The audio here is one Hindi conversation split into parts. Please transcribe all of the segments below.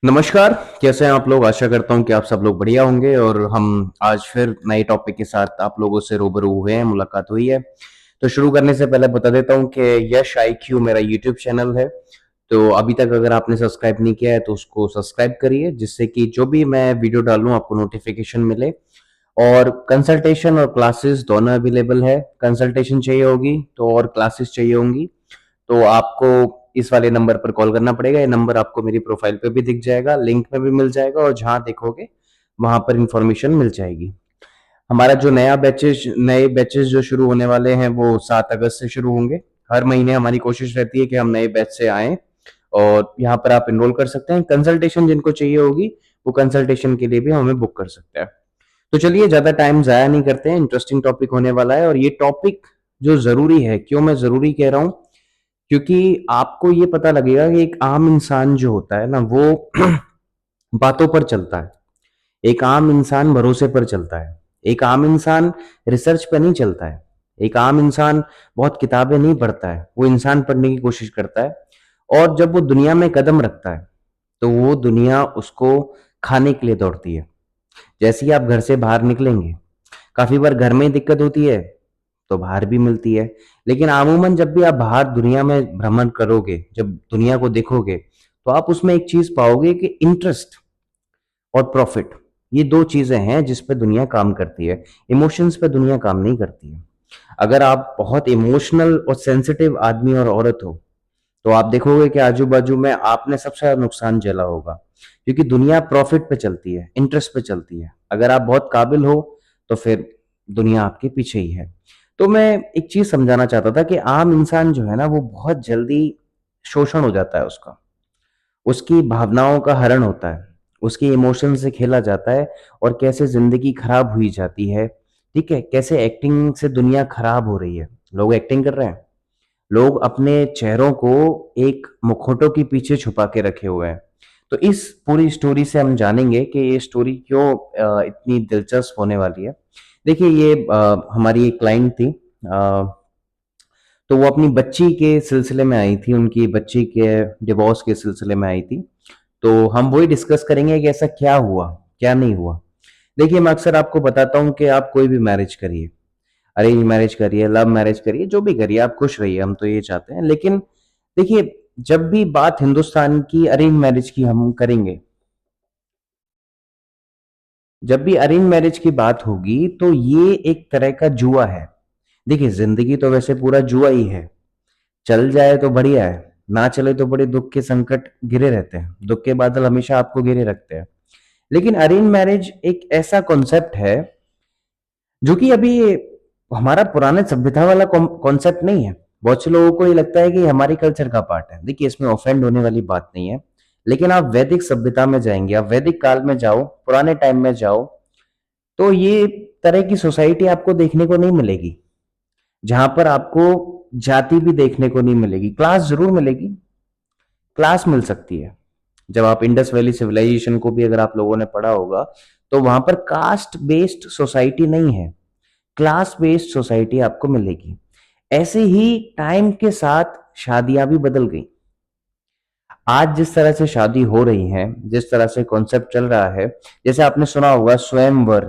नमस्कार, कैसे हैं आप लोग? आशा करता हूँ कि आप सब लोग बढ़िया होंगे और हम आज फिर नए टॉपिक के साथ आप लोगों से रूबरू हुए हैं, मुलाकात हुई है। तो शुरू करने से पहले बता देता हूँ कि यश आईक्यू मेरा यूट्यूब चैनल है। तो अभी तक अगर आपने सब्सक्राइब नहीं किया है तो उसको सब्सक्राइब करिए, जिससे कि जो भी मैं वीडियो डालूँ आपको नोटिफिकेशन मिले। और कंसल्टेशन और क्लासेस दोनों अवेलेबल है। कंसल्टेशन चाहिए होगी तो और क्लासेस चाहिए होंगी तो आपको इस वाले नंबर पर कॉल करना पड़ेगा। ये नंबर आपको मेरी प्रोफाइल पे भी दिख जाएगा, लिंक में भी मिल जाएगा और जहाँ देखोगे वहां पर इंफॉर्मेशन मिल जाएगी। हमारा जो नए बैचेस जो शुरू होने वाले हैं वो 7 अगस्त से शुरू होंगे। हर महीने हमारी कोशिश रहती है कि हम नए बैच से आएं और यहाँ पर आप एनरोल कर सकते हैं। कंसल्टेशन जिनको चाहिए होगी वो कंसल्टेशन के लिए भी हमें बुक कर सकते हैं। तो चलिए ज्यादा टाइम जाया नहीं करते हैं, इंटरेस्टिंग टॉपिक होने वाला है। और ये टॉपिक जो जरूरी है, क्यों मैं जरूरी कह रहा हूँ, क्योंकि आपको ये पता लगेगा कि एक आम इंसान जो होता है ना वो बातों पर चलता है। एक आम इंसान भरोसे पर चलता है। एक आम इंसान रिसर्च पर नहीं चलता है। एक आम इंसान बहुत किताबें नहीं पढ़ता है, वो इंसान पढ़ने की कोशिश करता है। और जब वो दुनिया में कदम रखता है तो वो दुनिया उसको खाने के लिए दौड़ती है। जैसे ही आप घर से बाहर निकलेंगे, काफी बार घर में दिक्कत होती है तो बाहर भी मिलती है। लेकिन अमूमन जब भी आप बाहर दुनिया में भ्रमण करोगे, जब दुनिया को देखोगे, तो आप उसमें एक चीज पाओगे कि इंटरेस्ट और प्रॉफिट, ये दो चीजें हैं जिस पे दुनिया काम करती है। इमोशंस पे दुनिया काम नहीं करती है। अगर आप बहुत इमोशनल और सेंसिटिव आदमी और औरत हो तो आप देखोगे कि आजू बाजू में आपने सबसे ज्यादा नुकसान झेला होगा, क्योंकि दुनिया प्रॉफिट पे चलती है, इंटरेस्ट पे चलती है। अगर आप बहुत काबिल हो तो फिर दुनिया आपके पीछे ही है। तो मैं एक चीज समझाना चाहता था कि आम इंसान जो है ना वो बहुत जल्दी शोषण हो जाता है उसका। उसकी भावनाओं का हरण होता है, उसके इमोशन से खेला जाता है और कैसे जिंदगी खराब हुई जाती है। ठीक है, कैसे एक्टिंग से दुनिया खराब हो रही है। लोग एक्टिंग कर रहे हैं, लोग अपने चेहरों को एक मुखौटों के पीछे छुपा के रखे हुए हैं। तो इस पूरी स्टोरी से हम जानेंगे कि ये स्टोरी क्यों इतनी दिलचस्प होने वाली है। देखिए ये हमारी एक क्लाइंट थी। तो वो अपनी बच्ची के सिलसिले में आई थी, उनकी बच्ची के डिवोर्स के सिलसिले में आई थी। तो हम वही डिस्कस करेंगे कि ऐसा क्या हुआ, क्या नहीं हुआ। देखिए मैं अक्सर आपको बताता हूँ कि आप कोई भी मैरिज करिए, अरेंज मैरिज करिए, लव मैरिज करिए, जो भी करिए, आप खुश रहिए, हम तो ये चाहते हैं। लेकिन देखिए, जब भी बात हिंदुस्तान की अरेंज मैरिज की हम करेंगे, जब भी अरेंज मैरिज की बात होगी तो ये एक तरह का जुआ है। देखिए जिंदगी तो वैसे पूरा जुआ ही है। चल जाए तो बढ़िया है, ना चले तो बड़े दुख के संकट घिरे रहते हैं, दुख के बादल हमेशा आपको घेरे रखते हैं। लेकिन अरेंज मैरिज एक ऐसा कॉन्सेप्ट है जो कि अभी हमारा पुराने सभ्यता वाला कॉन्सेप्ट नहीं है। बहुत से लोगों को ये लगता है कि हमारी कल्चर का पार्ट है। देखिए इसमें ऑफेंड होने वाली बात नहीं है। लेकिन आप वैदिक सभ्यता में जाएंगे, आप वैदिक काल में जाओ, पुराने टाइम में जाओ, तो ये तरह की सोसाइटी आपको देखने को नहीं मिलेगी, जहां पर आपको जाति भी देखने को नहीं मिलेगी। क्लास जरूर मिलेगी, क्लास मिल सकती है। जब आप इंडस वैली सिविलाइजेशन को भी अगर आप लोगों ने पढ़ा होगा तो वहां पर कास्ट बेस्ड सोसाइटी नहीं है, क्लास बेस्ड सोसाइटी आपको मिलेगी। ऐसे ही टाइम के साथ शादियां भी बदल गई। आज जिस तरह से शादी हो रही है, जिस तरह से कॉन्सेप्ट चल रहा है, जैसे आपने सुना होगा स्वयंवर।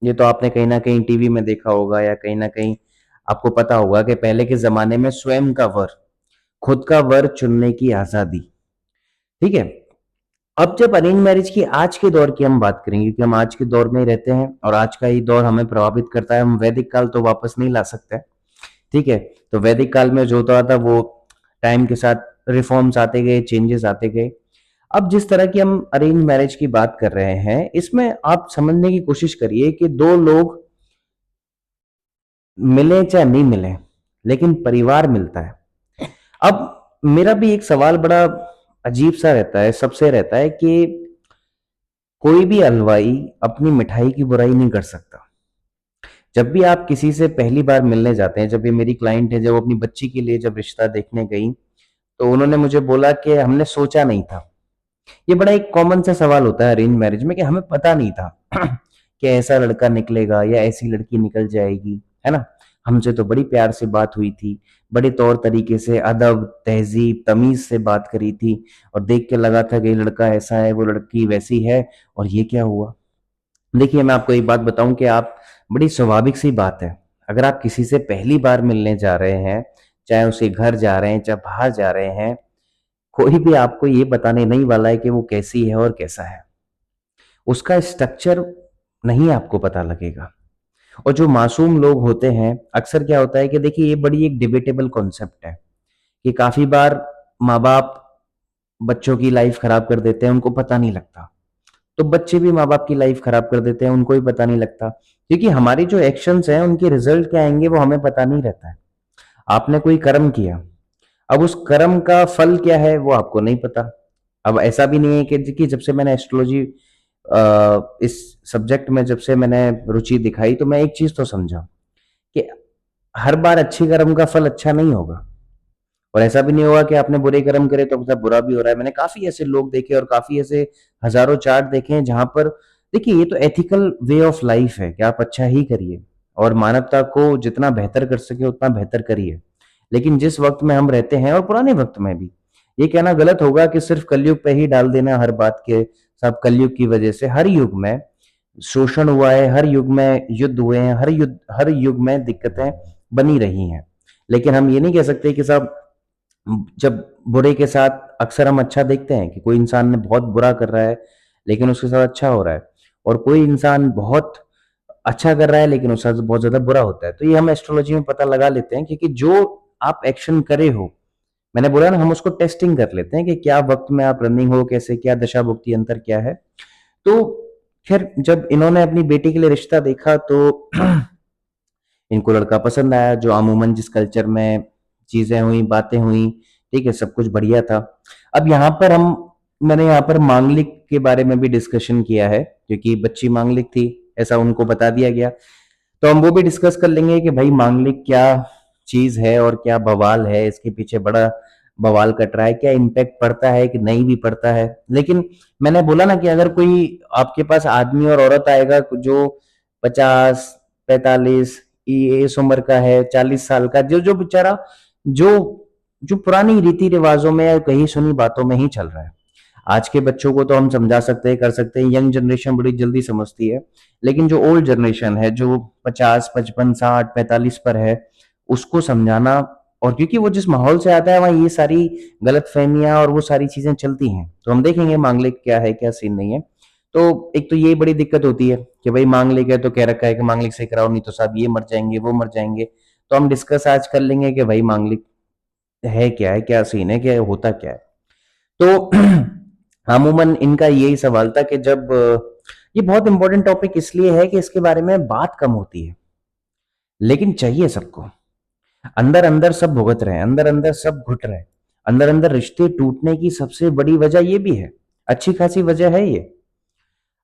ये तो आपने कहीं ना कहीं टीवी में देखा होगा या कहीं ना कहीं आपको पता होगा कि पहले के जमाने में स्वयं का वर, खुद का वर चुनने की आजादी। ठीक है। अब जब अरेंज मैरिज की आज के दौर की हम बात करेंगे, क्योंकि हम आज के दौर में ही रहते हैं और आज का ही दौर हमें प्रभावित करता है। हम वैदिक काल तो वापस नहीं ला सकते। ठीक है। तो वैदिक काल में जो होता था वो टाइम के साथ रिफॉर्म्स आते गए, चेंजेस आते गए। अब जिस तरह की हम अरेंज मैरिज की बात कर रहे हैं, इसमें आप समझने की कोशिश करिए कि दो लोग मिले चाहे नहीं मिले, लेकिन परिवार मिलता है। अब मेरा भी एक सवाल बड़ा अजीब सा रहता है, सबसे रहता है कि कोई भी हलवाई अपनी मिठाई की बुराई नहीं कर सकता। जब भी आप किसी से पहली बार मिलने जाते हैं, जब ये मेरी क्लाइंट है, जब वो अपनी बच्ची के लिए जब रिश्ता देखने गई तो उन्होंने मुझे बोला कि हमने सोचा नहीं था। ये बड़ा एक कॉमन सा सवाल होता है अरेंज मैरिज में कि हमें पता नहीं था कि ऐसा लड़का निकलेगा या ऐसी लड़की निकल जाएगी, है ना। हमसे तो बड़ी प्यार से बात हुई थी, बड़े तौर तरीके से अदब, तहज़ीब, तमीज़ से बात करी थी और देख के लगा था कि ये लड़का ऐसा है, वो लड़की वैसी है और ये क्या हुआ? देखिए, मैं आपको एक बात बताऊँ कि आप बड़ी स्वाभाविक सी बात है, अगर आप किसी से पहली बार मिलने जा रहे हैं, चाहे उसके घर जा रहे हैं, चाहे बाहर जा रहे हैं, कोई भी आपको ये बताने नहीं वाला है कि वो कैसी है और कैसा है। उसका स्ट्रक्चर नहीं आपको पता लगेगा। और जो मासूम लोग होते हैं, अक्सर क्या होता है कि देखिए ये बड़ी एक डिबेटेबल कॉन्सेप्ट है कि काफ़ी बार माँ-बाप बच्चों की लाइफ़ खराब कर देते हैं, उनको पता नहीं लगता। तो बच्चे भी माँ-बाप की लाइफ़ खराब कर देते हैं, उनको भी पता नहीं लगता। क्योंकि हमारी जो एक्शंस हैं, उनके रिज़ल्ट क्या आएँगे वो हमें पता नहीं रहता है। आपने कोई कर्म किया, अब उस कर्म का फल क्या है वो आपको नहीं पता। अब ऐसा भी नहीं है कि देखिए जब से मैंने एस्ट्रोलॉजी इस सब्जेक्ट में जब से मैंने रुचि दिखाई तो मैं एक चीज़ तो समझा कि हर बार अच्छी कर्म का फल अच्छा नहीं होगा और ऐसा भी नहीं होगा कि आपने बुरे कर्म करे तो मतलब बुरा भी हो रहा है। मैंने काफ़ी ऐसे लोग देखे और काफ़ी ऐसे हज़ारों चार्ट देखे हैं जहाँ पर देखिए ये तो एथिकल वे ऑफ लाइफ है कि आप अच्छा ही करिए और मानवता को जितना बेहतर कर सके उतना बेहतर करिए। लेकिन जिस वक़्त में हम रहते हैं और पुराने वक़्त में भी, ये कहना गलत होगा कि सिर्फ़ कलयुग पे ही डाल देना हर बात के सब कलयुग की वजह से। हर युग में शोषण हुआ है, हर युग में युद्ध हुए हैं, हर युग में दिक्कतें बनी रही हैं। लेकिन हम ये नहीं कह सकते कि साहब जब बुरे के साथ अक्सर हम अच्छा देखते हैं कि कोई इंसान ने बहुत बुरा कर रहा है, लेकिन उसके साथ अच्छा हो रहा है और कोई इंसान बहुत अच्छा कर रहा है लेकिन उसके साथ बहुत ज़्यादा बुरा होता है। तो ये हम एस्ट्रोलॉजी में पता लगा लेते हैं क्योंकि जो आप एक्शन करे हो, मैंने बोला ना हम उसको टेस्टिंग कर लेते हैं कि क्या वक़्त में आप रनिंग हो, कैसे क्या दशा-भुक्ति अंतर क्या है। तो ख़ैर जब इन्होंने अपनी बेटी के लिए रिश्ता देखा तो इनको लड़का पसंद आया जो अमूमन जिस कल्चर में चीज़ें हुई, बातें हुई, ठीक है, सब कुछ बढ़िया था। अब यहाँ पर मैंने यहाँ पर मांगलिक के बारे में भी डिस्कशन किया है क्योंकि बच्ची मांगलिक थी, ऐसा उनको बता दिया गया। तो हम वो भी डिस्कस कर लेंगे कि भाई मांगलिक क्या चीज़ है और क्या बवाल है, इसके पीछे बड़ा बवाल कट रहा है, क्या इम्पैक्ट पड़ता है कि नहीं भी पड़ता है। लेकिन मैंने बोला ना कि अगर कोई आपके पास आदमी और औरत आएगा जो 50, 45 इस उम्र का है, 40 साल का, जो जो बेचारा जो जो पुरानी रीति रिवाजों में या कही सुनी बातों में ही चल रहा है। आज के बच्चों को तो हम समझा सकते हैं, कर सकते हैं, यंग जनरेशन बड़ी जल्दी समझती है। लेकिन जो ओल्ड जनरेशन है, जो 50, 55, 60, 45 पर है, उसको समझाना और क्योंकि वो जिस माहौल से आता है, वहाँ ये सारी गलतफ़हमियाँ और वो सारी चीज़ें चलती हैं। तो हम देखेंगे मांगलिक क्या है, क्या सीन नहीं है। तो एक तो ये बड़ी दिक्कत होती है कि भाई मांगलिक है तो कह रखा है कि मांगलिक से कराओ नहीं तो साहब ये मर जाएँगे, वो मर जाएँगे। तो हम डिस्कस आज कर लेंगे कि भाई मांगलिक है, क्या सीन है, क्या होता क्या है? तो अमूमन इनका यही सवाल था कि जब ये बहुत इंपॉर्टेंट टॉपिक इसलिए है कि इसके बारे में बात कम होती है, लेकिन चाहिए सबको। अंदर-अंदर सब भुगत रहे हैं, अंदर-अंदर सब घुट रहे हैं। अंदर-अंदर रिश्ते टूटने की सबसे बड़ी वजह ये भी है। अच्छी खासी वजह है ये।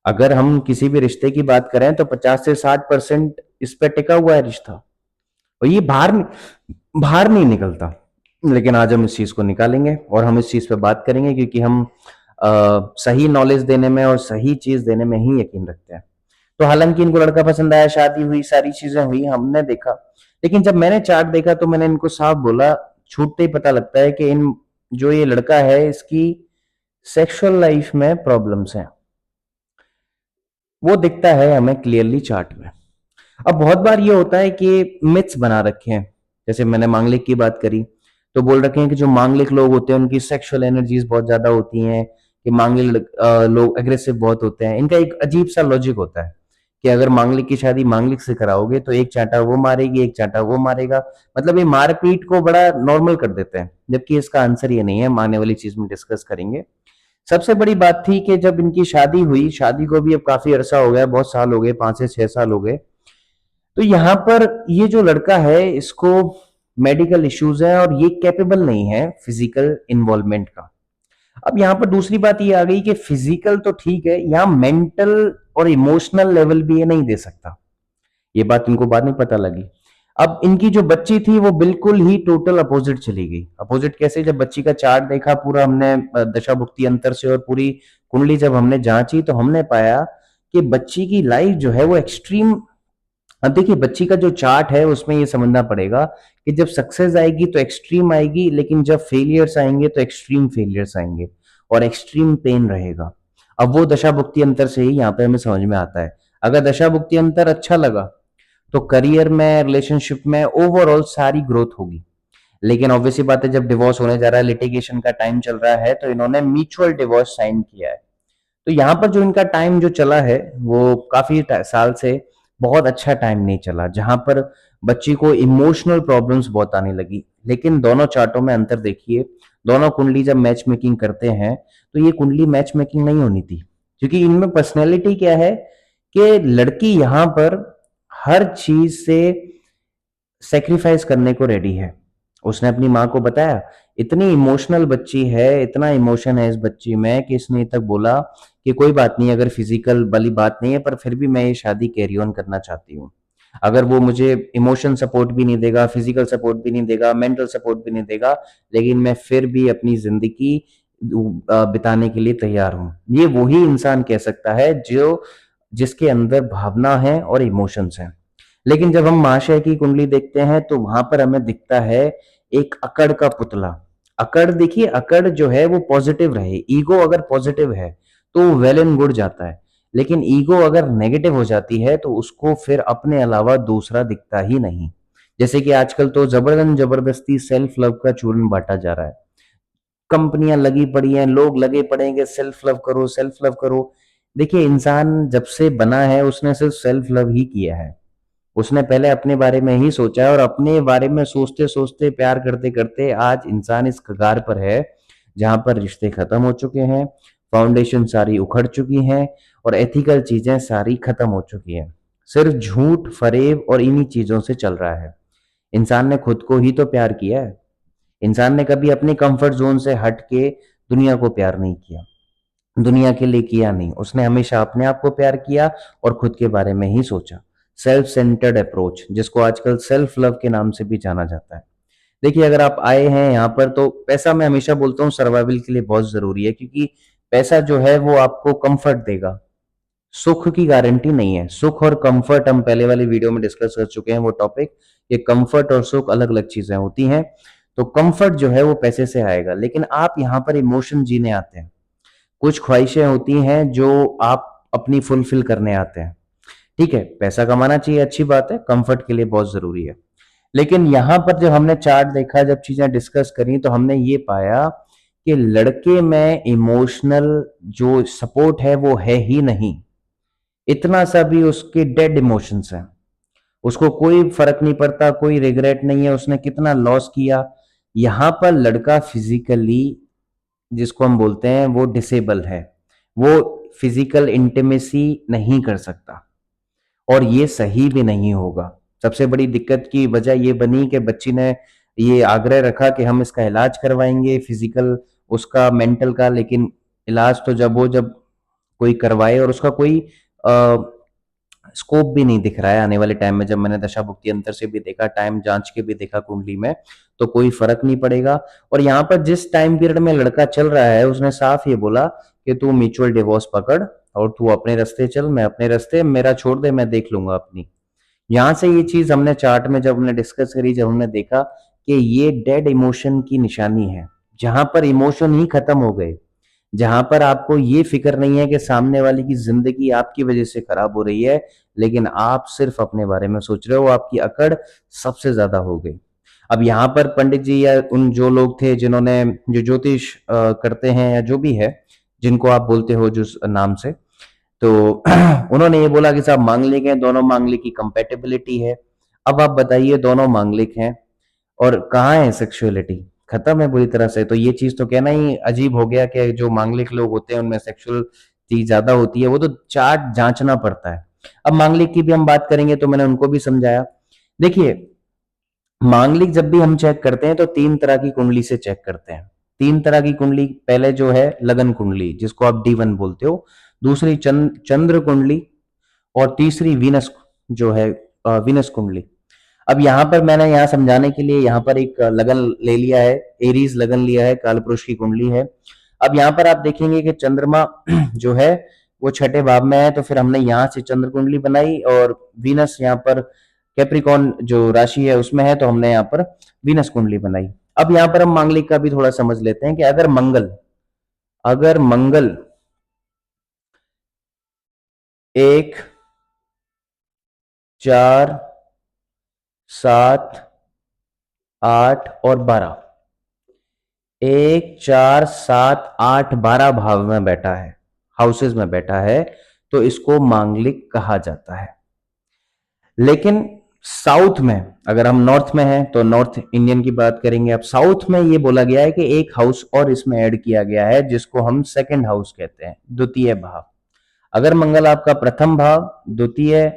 अगर हम किसी भी रिश्ते की बात करें तो 50 से 60% इस पे टिका हुआ है रिश्ता और ये बाहर नहीं निकलता। लेकिन आज हम इस चीज़ को निकालेंगे और हम इस चीज़ पे बात करेंगे क्योंकि हम सही नॉलेज देने में और सही चीज़ देने में ही यकीन रखते हैं। तो हालाँकि इनको लड़का पसंद आया, शादी हुई, सारी चीज़ें हुई, हमने देखा। लेकिन जब मैंने चार्ट देखा तो मैंने इनको साफ बोला, छूटते ही पता लगता है कि इन जो ये लड़का है इसकी सेक्सुअल लाइफ में प्रॉब्लम्स हैं। वो दिखता है हमें क्लियरली चार्ट में। अब बहुत बार ये होता है कि मिथ्स बना रखे हैं। जैसे मैंने मांगलिक की बात करी, तो बोल रखे हैं कि जो मांगलिक लोग होते हैं उनकी सेक्सुअल एनर्जीज़ बहुत ज़्यादा होती हैं, कि मांगलिक लोग एग्रेसिव बहुत होते हैं। इनका एक अजीब-सा लॉजिक होता है कि अगर मांगलिक की शादी मांगलिक से कराओगे तो एक चाँटा वो मारेगी, एक चाँटा वो मारेगा। मतलब ये मार-पीट को बड़ा नॉर्मल कर देते हैं, जबकि इसका आंसर ये नहीं है, हम आने वाली चीज़ में डिस्कस करेंगे। सबसे बड़ी बात थी कि जब इनकी शादी हुई, शादी को भी अब काफ़ी अरसा हो गया, बहुत साल हो गए, 5 से 6 साल हो गए। तो यहाँ पर ये जो लड़का है इसको मेडिकल इश्यूज है और ये कैपेबल नहीं है फिजिकल इन्वॉल्वमेंट का। अब यहाँ पर दूसरी बात ये आ गई कि फिजिकल तो ठीक है, यहाँ मेंटल और इमोशनल लेवल भी ये नहीं दे सकता। ये बात इनको बाद में पता लगी। अब इनकी जो बच्ची थी वो बिल्कुल ही टोटल अपोजिट चली गई। अपोजिट कैसे? जब बच्ची का चार्ट देखा पूरा हमने दशा भुक्ति अंतर से और पूरी कुंडली जब हमने जांची तो हमने पाया कि बच्ची की लाइफ जो है वो एक्सट्रीम अब देखिए बच्ची का जो चार्ट है उसमें ये समझना पड़ेगा कि जब सक्सेस आएगी तो एक्सट्रीम आएगी, लेकिन जब फेलियर्स आएंगे तो एक्सट्रीम फेलियर्स आएंगे और एक्सट्रीम पेन रहेगा। अब वो दशा भुक्ति अंतर से ही यहाँ पे हमें समझ में आता है। अगर दशा भुक्ति अंतर अच्छा लगा तो करियर में, रिलेशनशिप में ओवरऑल सारी ग्रोथ होगी। लेकिन ऑब्वियसली बात है, जब डिवोर्स होने जा रहा है, लिटिगेशन का टाइम चल रहा है, तो इन्होंने म्यूचुअल डिवोर्स साइन किया है। तो यहाँ पर जो इनका टाइम जो चला है वो काफी साल से बहुत अच्छा टाइम नहीं चला, जहां पर बच्ची को इमोशनल प्रॉब्लम्स बहुत आने लगी। लेकिन दोनों चार्टों में अंतर देखिए, दोनों कुंडली जब मैच मेकिंग करते हैं तो ये कुंडली मैच मेकिंग नहीं होनी थी, क्योंकि इनमें पर्सनैलिटी क्या है कि लड़की यहाँ पर हर चीज से सेक्रीफाइस करने को रेडी है। उसने अपनी माँ को बताया, इतनी इमोशनल बच्ची है, इतना इमोशन है इस बच्ची में कि इसने तक बोला कि कोई बात नहीं, अगर फिजिकल वाली बात नहीं है पर फिर भी मैं ये शादी कैरी ऑन करना चाहती हूँ। अगर वो मुझे इमोशन सपोर्ट भी नहीं देगा, फिजिकल सपोर्ट भी नहीं देगा, मेंटल सपोर्ट भी नहीं देगा, लेकिन मैं फिर भी अपनी जिंदगी बिताने के लिए तैयार हूँ। ये वही इंसान कह सकता है जो जिसके अंदर भावना है और इमोशंस हैं। लेकिन जब हम महाशय की कुंडली देखते हैं तो वहां पर हमें दिखता है एक अकड़ का पुतला। अकड़ देखिए, अकड़ जो है वो पॉजिटिव रहे, ईगो अगर पॉजिटिव है तो वेल एंड गुड जाता है, लेकिन ईगो अगर नेगेटिव हो जाती है तो उसको फिर अपने अलावा दूसरा दिखता ही नहीं। जैसे कि आजकल तो जबरदस्ती सेल्फ लव का चूर्ण बांटा जा रहा है, कंपनियां लगी पड़ी हैं, लोग लगे पड़े हैं कि सेल्फ लव करो, सेल्फ लव करो। देखिए इंसान जब से बना है उसने सिर्फ सेल्फ लव ही किया है। उसने पहले अपने बारे में ही सोचा है और अपने बारे में सोचते सोचते, प्यार करते करते आज इंसान इस कगार पर है जहां पर रिश्ते खत्म हो चुके हैं, फाउंडेशन सारी उखड़ चुकी हैं और एथिकल चीजें सारी खत्म हो चुकी हैं। सिर्फ झूठ, फरेब और इन्हीं चीजों से चल रहा है। इंसान ने खुद को ही तो प्यार किया है। इंसान ने कभी अपने कंफर्ट जोन से हट के दुनिया को प्यार नहीं किया, दुनिया के लिए किया नहीं। उसने हमेशा अपने आप को प्यार किया और खुद के बारे में ही सोचा। सेल्फ सेंटर्ड अप्रोच, जिसको आजकल सेल्फ लव के नाम से भी जाना जाता है। देखिए अगर आप आए हैं यहाँ पर तो पैसा, मैं हमेशा बोलता हूँ, सर्वाइवल के लिए बहुत जरूरी है, क्योंकि पैसा जो है वो आपको कंफर्ट देगा, सुख की गारंटी नहीं है। सुख और कंफर्ट हम पहले वाली वीडियो में डिस्कस कर चुके हैं वो टॉपिक। ये कंफर्ट और सुख अलग अलग चीजें होती हैं। तो कंफर्ट जो है वो पैसे से आएगा, लेकिन आप यहाँ पर इमोशन जीने आते हैं। कुछ ख्वाहिशें होती हैं जो आप अपनी फुलफिल करने आते हैं। ठीक है, पैसा कमाना चाहिए, अच्छी बात है, कंफर्ट के लिए बहुत जरूरी है। लेकिन यहां पर जब हमने चार्ट देखा, जब चीजें डिस्कस करी, तो हमने ये पाया कि लड़के में इमोशनल जो सपोर्ट है वो है ही नहीं। इतना सा भी उसके डेड इमोशंस हैं, उसको कोई फर्क नहीं पड़ता, कोई रिग्रेट नहीं है उसने कितना लॉस किया। यहां पर लड़का फिजिकली, जिसको हम बोलते हैं, वो डिसेबल है, वो फिजिकल इंटीमेसी नहीं कर सकता और ये सही भी नहीं होगा। सबसे बड़ी दिक्कत की वजह ये बनी कि बच्ची ने ये आग्रह रखा कि हम इसका इलाज करवाएंगे, फिजिकल, उसका मेंटल का, लेकिन इलाज तो जब कोई करवाए और उसका कोई स्कोप भी नहीं दिख रहा है आने वाले टाइम में। जब मैंने दशा भुक्ति अंतर से भी देखा, टाइम जांच के भी देखा कुंडली में, तो कोई फर्क नहीं पड़ेगा। और यहाँ पर जिस टाइम पीरियड में लड़का चल रहा है उसने साफ ये बोला कि तू म्यूचुअल डिवोर्स पकड़ और तू अपने रास्ते चल, मैं अपने रास्ते, मेरा छोड़ दे, मैं देख लूंगा अपनी। यहाँ से ये चीज हमने चार्ट में जब हमने डिस्कस करी, जब हमने देखा कि ये डेड इमोशन की निशानी है, जहां पर इमोशन ही खत्म हो गए, जहां पर आपको ये फिक्र नहीं है कि सामने वाले की जिंदगी आपकी वजह से खराब हो रही है, लेकिन आप सिर्फ अपने बारे में सोच रहे हो, आपकी अकड़ सबसे ज्यादा हो गई। अब यहाँ पर पंडित जी या उन जो लोग थे जिन्होंने, जो ज्योतिष करते हैं या जो भी है, जिनको आप बोलते हो जिस नाम से, तो उन्होंने ये बोला कि साहब मांगलिक हैं, दोनों मांगलिक की कंपेटेबिलिटी है। अब आप बताइए, दोनों मांगलिक हैं और कहाँ है सेक्सुअलिटी, खत्म है बुरी तरह से। तो ये चीज तो कहना ही अजीब हो गया कि जो मांगलिक लोग होते हैं उनमें सेक्सुअल चीज ज्यादा होती है, वो तो चार्ट जांचना पड़ता है। अब मांगलिक की भी हम बात करेंगे तो मैंने उनको भी समझाया। देखिए मांगलिक जब भी हम चेक करते हैं तो तीन तरह की कुंडली से चेक करते हैं। तीन तरह की कुंडली, पहले जो है लगन कुंडली जिसको आप D1 बोलते हो, दूसरी चंद्र कुंडली और तीसरी वीनस, जो है वीनस कुंडली। अब यहाँ पर मैंने यहाँ समझाने के लिए यहाँ पर एक लगन ले लिया है, एरीज लगन लिया है, कालपुरुष की कुंडली है। अब यहाँ पर आप देखेंगे कि चंद्रमा जो है वो छठे भाव में है, तो फिर हमने यहाँ से चंद्र कुंडली बनाई और वीनस यहाँ पर कैप्रिकॉन जो राशि है उसमें है, तो हमने यहाँ पर वीनस कुंडली बनाई। अब यहाँ पर हम मांगलिक का भी थोड़ा समझ लेते हैं कि अगर मंगल 1, 4, 7, 8 और 12, 1, 4, 7, 8, 12 भाव में बैठा है, हाउसेस में बैठा है, तो इसको मांगलिक कहा जाता है। लेकिन साउथ में, अगर हम नॉर्थ में हैं तो नॉर्थ इंडियन की बात करेंगे। अब साउथ में ये बोला गया है कि एक हाउस और इसमें ऐड किया गया है, जिसको हम सेकंड हाउस कहते हैं, द्वितीय भाव। अगर मंगल आपका प्रथम भाव, द्वितीय,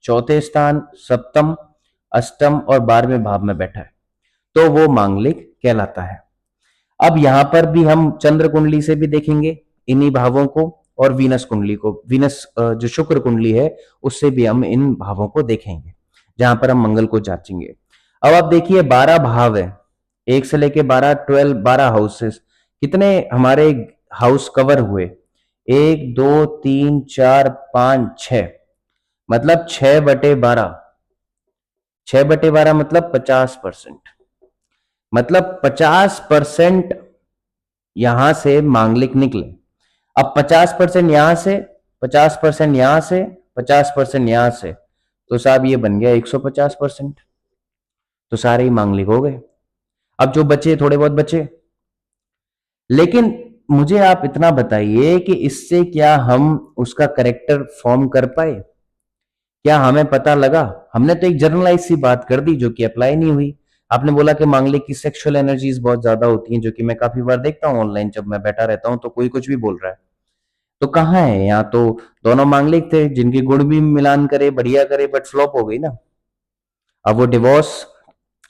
चौथे स्थान, सप्तम, अष्टम और 12वें भाव में बैठा है, तो वो मांगलिक कहलाता है। अब यहां पर भी हम चंद्र कुंडली से भी देखेंगे इन्हीं भावों को, और वीनस कुंडली को, वीनस जो शुक्र कुंडली है उससे भी हम इन भावों को देखेंगे, जहां पर हम मंगल को जांचेंगे। अब आप देखिए 12 भाव है, 1 से लेके 12, 12, 12 हाउसेस, कितने हमारे हाउस कवर हुए? 1, 2, 3, 4, 5, 6, मतलब 6/12, 6/12 मतलब 50%, मतलब 50% यहां से मांगलिक निकले। अब 50% यहां से, 50% यहां से, 50% यहां से, तो साहब ये बन गया 150%, तो सारे ही मांगलिक हो गए। अब जो बचे, थोड़े बहुत बचे, लेकिन मुझे आप इतना बताइए कि इससे क्या हम उसका करेक्टर फॉर्म कर पाए? क्या हमें पता लगा? हमने तो एक जनरलाइज सी बात कर दी जो कि अप्लाई नहीं हुई। आपने बोला कि मांगलिक की सेक्सुअल एनर्जीज बहुत ज्यादा होती हैं, जो कि मैं काफी बार देखता हूँ ऑनलाइन, जब मैं बैठा रहता हूँ तो कोई कुछ भी बोल रहा है। तो कहाँ है? यहाँ तो दोनों मांगलिक थे जिनकी गुण भी मिलान करे, बढ़िया करे, बट फ्लॉप हो गई ना। अब वो डिवोर्स,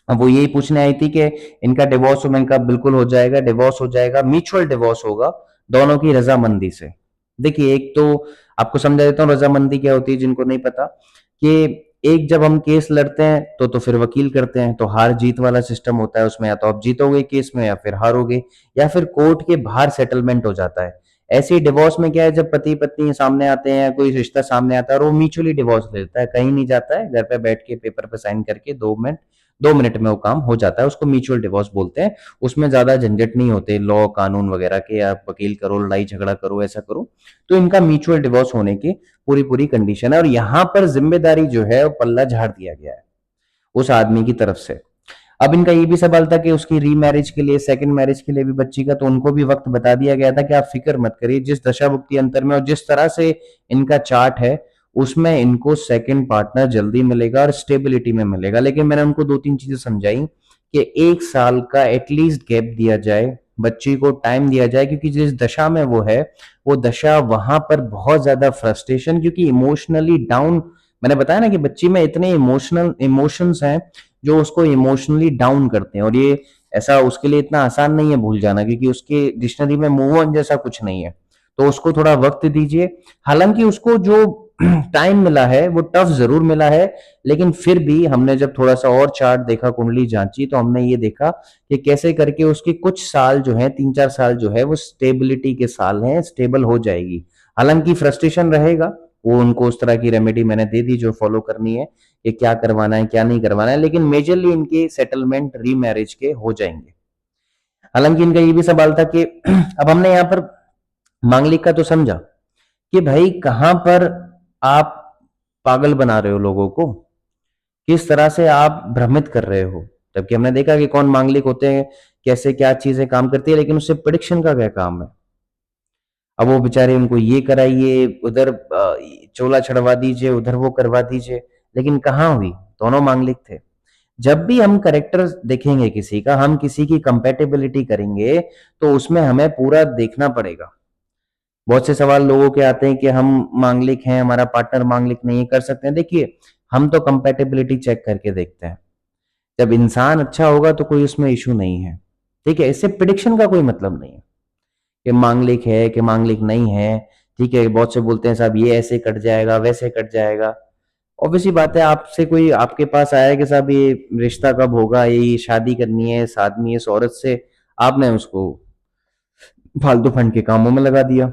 अब वो यही पूछने आई थी कि इनका डिवोर्स, मैंने कहा बिल्कुल हो जाएगा, डिवोर्स हो जाएगा, म्यूचुअल डिवोर्स होगा दोनों की रजामंदी से। देखिए, एक तो आपको समझा देता हूँ रजामंदी क्या होती है, जिनको नहीं पता, कि एक जब हम केस लड़ते हैं तो फिर वकील करते हैं, तो हार जीत वाला सिस्टम होता है उसमें, या तो आप जीतोगे केस में या फिर हारोगे, या फिर कोर्ट के बाहर सेटलमेंट हो जाता है। ऐसे ही डिवोर्स में क्या है, जब पति पत्नी सामने आते हैं, कोई रिश्ता सामने आता है और वो म्यूचुअली डिवोर्स लेता है, कहीं नहीं जाता है, घर पे बैठ के पेपर पे साइन करके 2 मिनट में वो काम हो जाता है, उसको म्यूचुअल डिवोर्स बोलते हैं। उसमें ज्यादा झंझट नहीं होते लॉ कानून वगैरह के, आप वकील करो, लड़ाई झगड़ा करो, ऐसा करो, तो इनका म्यूचुअल डिवोर्स होने की पूरी पूरी कंडीशन है। और यहाँ पर जिम्मेदारी जो है वो पल्ला झाड़ दिया गया है उस आदमी की तरफ से। अब इनका ये भी सवाल था कि उसकी रीमैरिज के लिए, सेकंड मैरिज के लिए भी बच्ची का, तो उनको भी वक्त बता दिया गया था कि आप फिक्र मत करिए, जिस दशा भुक्ति अंतर में और जिस तरह से इनका चार्ट है उसमें इनको सेकंड पार्टनर जल्दी मिलेगा और स्टेबिलिटी में मिलेगा। लेकिन मैंने उनको 2-3 चीजें समझाई कि 1 साल का एटलीस्ट गैप दिया जाए, बच्ची को टाइम दिया जाए, क्योंकि जिस दशा में वो है, वो दशा वहां पर बहुत ज्यादा फ्रस्ट्रेशन, क्योंकि इमोशनली डाउन, मैंने बताया ना कि बच्ची में इतने इमोशंस हैं जो उसको इमोशनली डाउन करते हैं, और ये ऐसा उसके लिए इतना आसान नहीं है भूल जाना, क्योंकि उसके डिक्शनरी में मूव ऑन जैसा कुछ नहीं है। तो उसको थोड़ा वक्त दीजिए। हालांकि उसको जो टाइम मिला है वो टफ जरूर मिला है, लेकिन फिर भी हमने जब थोड़ा सा और चार्ट देखा, कुंडली जांची, तो हमने ये देखा कि कैसे करके उसके कुछ साल जो है, 3-4 साल जो है, वो स्टेबिलिटी के साल हैं, स्टेबल हो जाएगी। हालांकि फ्रस्ट्रेशन रहेगा, वो उनको उस तरह की रेमेडी मैंने दे दी जो फॉलो करनी है, कि क्या करवाना है क्या नहीं करवाना है, लेकिन मेजरली इनके सेटलमेंट रीमैरिज के हो जाएंगे। हालांकि इनका ये भी सवाल था कि अब हमने यहाँ पर मांगलिक का तो समझा कि भाई कहां पर आप पागल बना रहे हो लोगों को, किस तरह से आप भ्रमित कर रहे हो, जबकि हमने देखा कि कौन मांगलिक होते हैं, कैसे क्या चीजें काम करती है, लेकिन उससे प्रिडिक्शन का क्या काम है? अब वो बेचारे, उनको ये कराइए, उधर चोला छड़वा दीजिए, उधर वो करवा दीजिए, लेकिन कहाँ हुई? दोनों मांगलिक थे। जब भी हम करेक्टर देखेंगे किसी का, हम किसी की कंपेटेबिलिटी करेंगे, तो उसमें हमें पूरा देखना पड़ेगा। बहुत से सवाल लोगों के आते हैं कि हम मांगलिक हैं, हमारा पार्टनर मांगलिक नहीं है, कर सकते हैं। देखिए, हम तो कंपेटेबिलिटी चेक करके देखते हैं, जब इंसान अच्छा होगा तो कोई उसमें इशू नहीं है। ठीक है, इससे प्रिडिक्शन का कोई मतलब नहीं है कि मांगलिक है कि मांगलिक नहीं है। ठीक है, बहुत से बोलते हैं साहब ये ऐसे कट जाएगा, वैसे कट जाएगा। ऑब्वियसली बात है, आपसे कोई आपके पास आया कि साहब ये रिश्ता कब होगा, ये शादी करनी है इस आदमी इस औरत से, आपने उसको फालतू फंड के कामों में लगा दिया।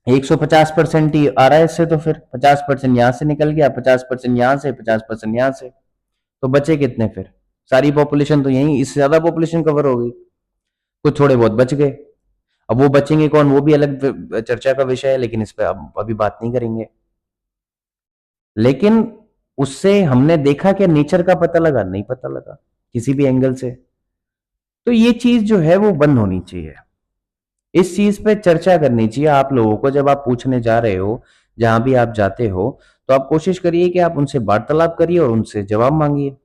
150% ही आ रहा है इससे, तो फिर 50% यहाँ से निकल गया, 50% यहाँ से, 50% यहाँ से, तो बचे कितने फिर? सारी पॉपुलेशन तो यही, इससे ज्यादा पॉपुलेशन कवर हो गई, कुछ थोड़े बहुत बच गए। अब वो बचेंगे कौन, वो भी अलग चर्चा का विषय है, लेकिन इस पे अब अभी बात नहीं करेंगे। लेकिन उससे हमने देखा कि नेचर का पता लगा, नहीं पता लगा किसी भी एंगल से। तो ये चीज जो है वो बंद होनी चाहिए, इस चीज पे चर्चा करनी चाहिए आप लोगों को। जब आप पूछने जा रहे हो, जहां भी आप जाते हो, तो आप कोशिश करिए कि आप उनसे वार्तालाप करिए और उनसे जवाब मांगिए।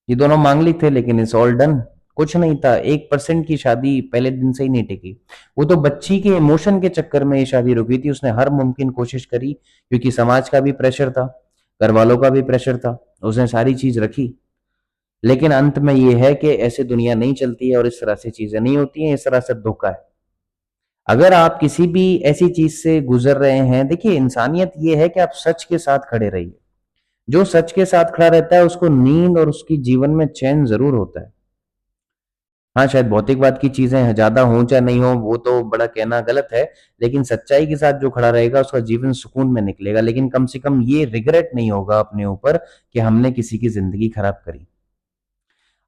ये दोनों मांगलिक थे, लेकिन इट्स ऑल डन, कुछ नहीं था। 1% की शादी पहले दिन से ही नहीं टिकी। वो तो बच्ची के इमोशन के चक्कर में ये शादी रुकी थी। उसने हर मुमकिन कोशिश करी, क्योंकि समाज का भी प्रेशर था, घर वालों का भी प्रेशर था, उसने सारी चीज रखी। लेकिन अंत में ये है कि ऐसे दुनिया नहीं चलती है और इस तरह से चीजें नहीं होती हैं, इस तरह से धोखा है। अगर आप किसी भी ऐसी चीज से गुजर रहे हैं, देखिए इंसानियत ये है कि आप सच के साथ खड़े रहिए। जो सच के साथ खड़ा रहता है उसको नींद और उसकी जीवन में चैन जरूर होता है। हाँ, शायद भौतिकवाद की चीजें ज्यादा हों चाहे नहीं हो, वो तो बड़ा कहना गलत है, लेकिन सच्चाई के साथ जो खड़ा रहेगा उसका जीवन सुकून में निकलेगा। लेकिन कम से कम ये रिग्रेट नहीं होगा अपने ऊपर कि हमने किसी की जिंदगी खराब करी।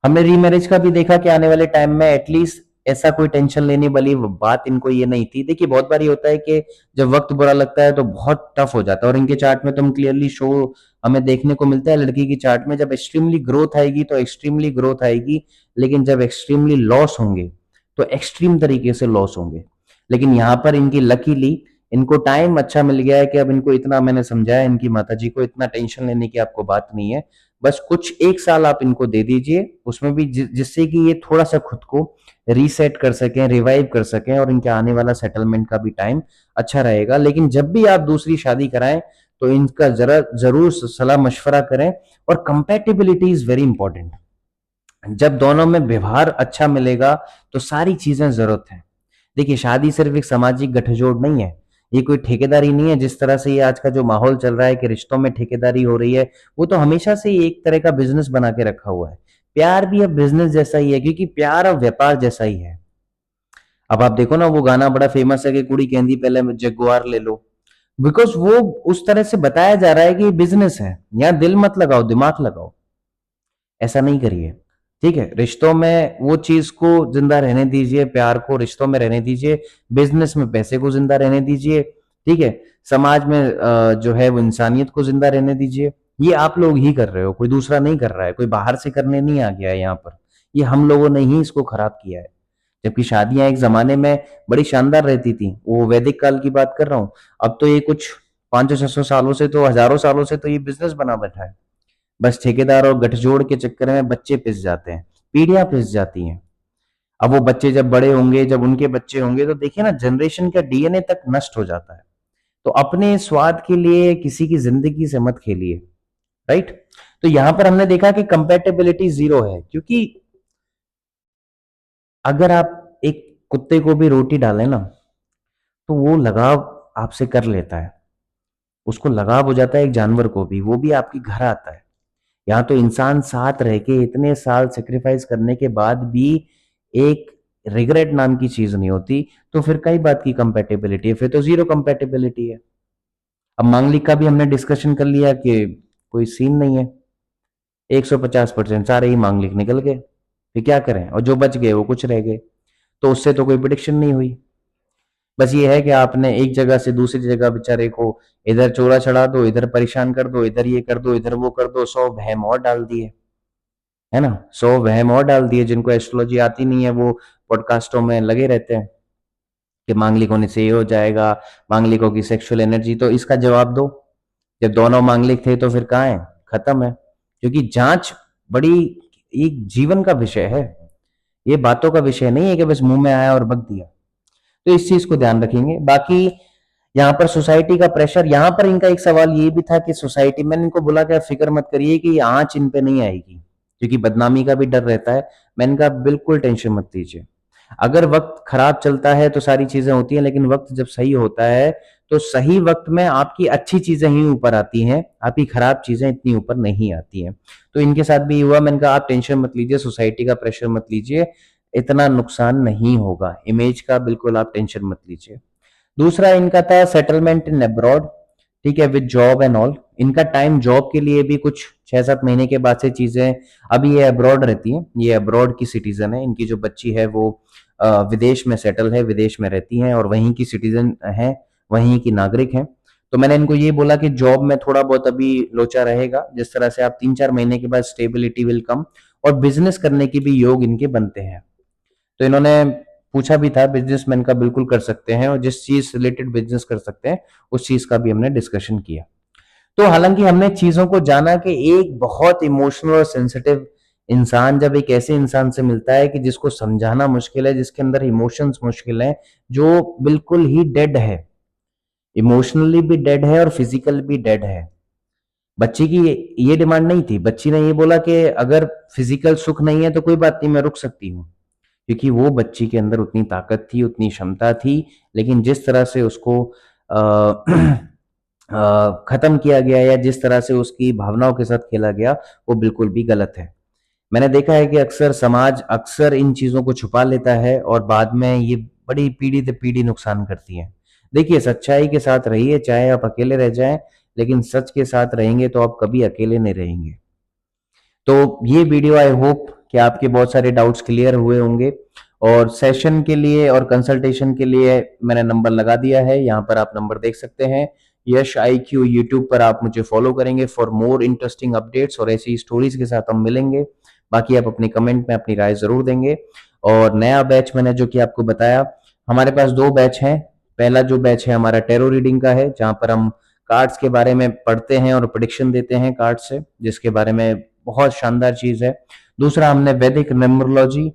हमने रीमैरिज का भी देखा कि आने वाले टाइम में एटलीस्ट ऐसा कोई टेंशन लेने वाली बात इनको ये नहीं थी। देखिए बहुत बार ये होता है कि जब वक्त बुरा लगता है तो बहुत टफ हो जाता है, और इनके चार्ट में तो हम क्लियरली शो हमें देखने को मिलता है लड़की की चार्ट में, जब एक्सट्रीमली ग्रोथ आएगी तो एक्सट्रीमली ग्रोथ आएगी, लेकिन जब एक्सट्रीमली लॉस होंगे तो एक्सट्रीम तरीके से लॉस होंगे। लेकिन यहाँ पर इनकी लकीली इनको टाइम अच्छा मिल गया है कि अब इनको इतना मैंने समझाया इनकी माताजी को, इतना टेंशन लेने की आपको बात नहीं है। बस कुछ 1 साल आप इनको दे दीजिए, उसमें भी जिससे कि ये थोड़ा सा खुद को रीसेट कर सकें, रिवाइव कर सकें, और इनके आने वाला सेटलमेंट का भी टाइम अच्छा रहेगा। लेकिन जब भी आप दूसरी शादी कराएं तो इनका जरा जरूर सलाह मशवरा करें, और कंपेटिबिलिटी इज वेरी इंपॉर्टेंट। जब दोनों में व्यवहार अच्छा मिलेगा तो सारी चीजें जरूरत है। देखिए शादी सिर्फ एक सामाजिक गठजोड़ नहीं है, ये कोई ठेकेदारी नहीं है। जिस तरह से ये आज का जो माहौल चल रहा है कि रिश्तों में ठेकेदारी हो रही है, वो तो हमेशा से ही एक तरह का बिजनेस बना के रखा हुआ है। प्यार भी अब बिजनेस जैसा ही है, क्योंकि प्यार अब व्यापार जैसा ही है। अब आप देखो ना, वो गाना बड़ा फेमस है कि कुड़ी कहती पहले जगुआर ले लो, बिकॉज वो उस तरह से बताया जा रहा है कि बिजनेस है, यहाँ दिल मत लगाओ, दिमाग लगाओ। ऐसा नहीं करिए, ठीक है? रिश्तों में वो चीज को जिंदा रहने दीजिए, प्यार को रिश्तों में रहने दीजिए, बिजनेस में पैसे को जिंदा रहने दीजिए, ठीक है? समाज में जो है वो इंसानियत को जिंदा रहने दीजिए। ये आप लोग ही कर रहे हो, कोई दूसरा नहीं कर रहा है, कोई बाहर से करने नहीं आ गया है यहाँ पर। ये हम लोगों ने ही इसको खराब किया है। जबकि शादियां एक जमाने में बड़ी शानदार रहती थी, वो वैदिक काल की बात कर रहा हूँ। अब तो ये कुछ 500-600 सालों से, तो हजारों सालों से तो ये बिजनेस बना बैठा है। बस ठेकेदार और गठजोड़ के चक्कर में बच्चे पिस जाते हैं, पीढ़ियां पिस जाती हैं। अब वो बच्चे जब बड़े होंगे, जब उनके बच्चे होंगे, तो देखिए ना, जनरेशन का डीएनए तक नष्ट हो जाता है। तो अपने स्वाद के लिए किसी की जिंदगी से मत खेलिए, राइट? तो यहां पर हमने देखा कि कंपेटेबिलिटी जीरो है, क्योंकि अगर आप एक कुत्ते को भी रोटी डालें ना, तो वो लगाव आपसे कर लेता है, उसको लगाव हो जाता है। एक जानवर को भी, वो भी आपके घर आता है। यहाँ तो इंसान साथ रह के इतने साल सेक्रीफाइस करने के बाद भी एक रिग्रेट नाम की चीज नहीं होती, तो फिर कई बात की कंपेटेबिलिटी है, फिर तो जीरो कंपेटेबिलिटी है। अब मांगलिक का भी हमने डिस्कशन कर लिया कि कोई सीन नहीं है, 150% सारे ही मांगलिक निकल गए, फिर क्या करें? और जो बच गए वो कुछ रह गए, तो उससे तो कोई प्रिडिक्शन नहीं हुई। बस ये है कि आपने एक जगह से दूसरी जगह बेचारे को इधर चोरा चढ़ा दो, इधर परेशान कर दो, इधर ये कर दो, इधर वो कर दो, 100 वहम और डाल दिए, है ना? 100 वहम और डाल दिए। जिनको एस्ट्रोलॉजी आती नहीं है वो पॉडकास्टों में लगे रहते हैं कि मांगलिक होने से ये हो जाएगा, मांगलिकों की सेक्सुअल एनर्जी। तो इसका जवाब दो, जब दोनों मांगलिक थे तो फिर कहाँ है? खत्म है। क्योंकि जांच बड़ी एक जीवन का विषय है, ये बातों का विषय नहीं है कि बस मुंह में आया और बक दिया। तो इस चीज को ध्यान रखेंगे। बाकी यहाँ पर सोसाइटी का प्रेशर, यहाँ पर इनका एक सवाल ये भी था कि सोसाइटी, मैंने इनको बोला कि फिक्र मत करिए कि आंच इन पे नहीं आएगी, क्योंकि बदनामी का भी डर रहता है। मैंने कहा बिल्कुल टेंशन मत लीजिए। अगर वक्त खराब चलता है तो सारी चीजें होती हैं, लेकिन वक्त जब सही होता है तो सही वक्त में आपकी अच्छी चीजें ही ऊपर आती हैं, आपकी खराब चीजें इतनी ऊपर नहीं आती हैं। तो इनके साथ भी हुआ। मैंने कहा आप टेंशन मत लीजिए, सोसाइटी का प्रेशर मत लीजिए, इतना नुकसान नहीं होगा, इमेज का बिल्कुल आप टेंशन मत लीजिए। दूसरा इनका था सेटलमेंट इन अब्रॉड, ठीक है, विद जॉब एंड ऑल। इनका टाइम जॉब के लिए भी कुछ 6-7 महीने के बाद से चीजें, अभी ये अब्रॉड रहती हैं, ये अब्रॉड की सिटीजन है, इनकी जो बच्ची है वो विदेश में सेटल है, विदेश में रहती हैं और वहीं की सिटीजन है, वहीं की नागरिक हैं। तो मैंने इनको ये बोला कि जॉब में थोड़ा बहुत अभी लोचा रहेगा, जिस तरह से आप 3-4 महीने के बाद स्टेबिलिटी विल कम, और बिजनेस करने के भी योग इनके बनते हैं। तो इन्होंने पूछा भी था, बिजनेसमैन का बिल्कुल कर सकते हैं, और जिस चीज से रिलेटेड बिजनेस कर सकते हैं उस चीज का भी हमने डिस्कशन किया। तो हालांकि हमने चीजों को जाना कि एक बहुत इमोशनल और सेंसिटिव इंसान जब एक ऐसे इंसान से मिलता है कि जिसको समझाना मुश्किल है, जिसके अंदर इमोशंस मुश्किल हैं, जो बिल्कुल ही डेड है, इमोशनली भी डेड है और फिजिकल भी डेड है। बच्ची की ये डिमांड नहीं थी, बच्ची ने ये बोला कि अगर फिजिकल सुख नहीं है तो कोई बात नहीं, मैं रुक सकती हूँ, क्योंकि वो बच्ची के अंदर उतनी ताकत थी, उतनी क्षमता थी, लेकिन जिस तरह से उसको खत्म किया गया या जिस तरह से उसकी भावनाओं के साथ खेला गया, वो बिल्कुल भी गलत है। मैंने देखा है कि अक्सर समाज अक्सर इन चीजों को छुपा लेता है और बाद में ये बड़ी पीढ़ी दर पीढ़ी नुकसान करती है। देखिए, सच्चाई के साथ रहिए, चाहे आप अकेले रह जाएं, लेकिन सच के साथ रहेंगे तो आप कभी अकेले नहीं रहेंगे। तो ये वीडियो आई होप कि आपके बहुत सारे डाउट्स क्लियर हुए होंगे, और सेशन के लिए और कंसल्टेशन के लिए मैंने नंबर लगा दिया है, यहाँ पर आप नंबर देख सकते हैं। यश IQ यूट्यूब पर आप मुझे फॉलो करेंगे फॉर मोर इंटरेस्टिंग अपडेट्स, और ऐसी स्टोरीज के साथ हम मिलेंगे। बाकी आप अपनी कमेंट में अपनी राय जरूर देंगे। और नया बैच मैंने जो कि आपको बताया, हमारे पास 2 बैच हैं। पहला जो बैच है हमारा टैरो रीडिंग का है, जहाँ पर हम कार्ड्स के बारे में पढ़ते हैं और प्रेडिक्शन देते हैं कार्ड से, जिसके बारे में बहुत शानदार चीज है। दूसरा, हमने वैदिक न्यूमरोलॉजी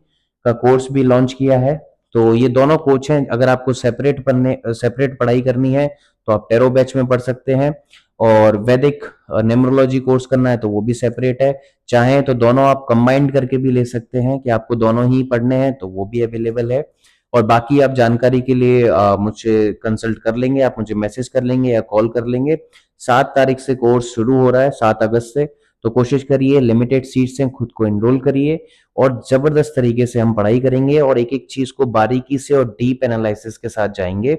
का कोर्स भी लॉन्च किया है। तो ये दोनों कोर्स हैं, अगर आपको सेपरेट पढ़ाई करनी है तो आप टैरो बैच में पढ़ सकते हैं, और वैदिक न्यूमरोलॉजी कोर्स करना है तो वो भी सेपरेट है। चाहें तो दोनों आप कंबाइंड करके भी ले सकते हैं कि आपको दोनों ही पढ़ने हैं, तो वो भी अवेलेबल है। और बाकी आप जानकारी के लिए मुझसे कंसल्ट कर लेंगे, आप मुझे मैसेज कर लेंगे या कॉल कर लेंगे। 7 तारीख से कोर्स शुरू हो रहा है, 7 अगस्त से। तो कोशिश करिए, लिमिटेड सीट्स हैं, खुद को एनरोल करिए, और जबरदस्त तरीके से हम पढ़ाई करेंगे और एक एक चीज को बारीकी से और डीप एनालिसिस के साथ जाएंगे।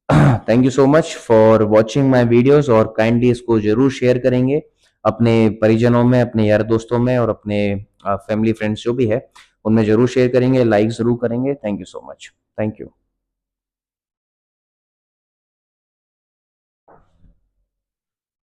Thank you so much for watching my videos, और काइंडली इसको जरूर शेयर करेंगे अपने परिजनों में, अपने यार दोस्तों में, और अपने फैमिली फ्रेंड्स जो भी है उनमें जरूर शेयर करेंगे, लाइक जरूर करेंगे। Thank you so much. Thank you.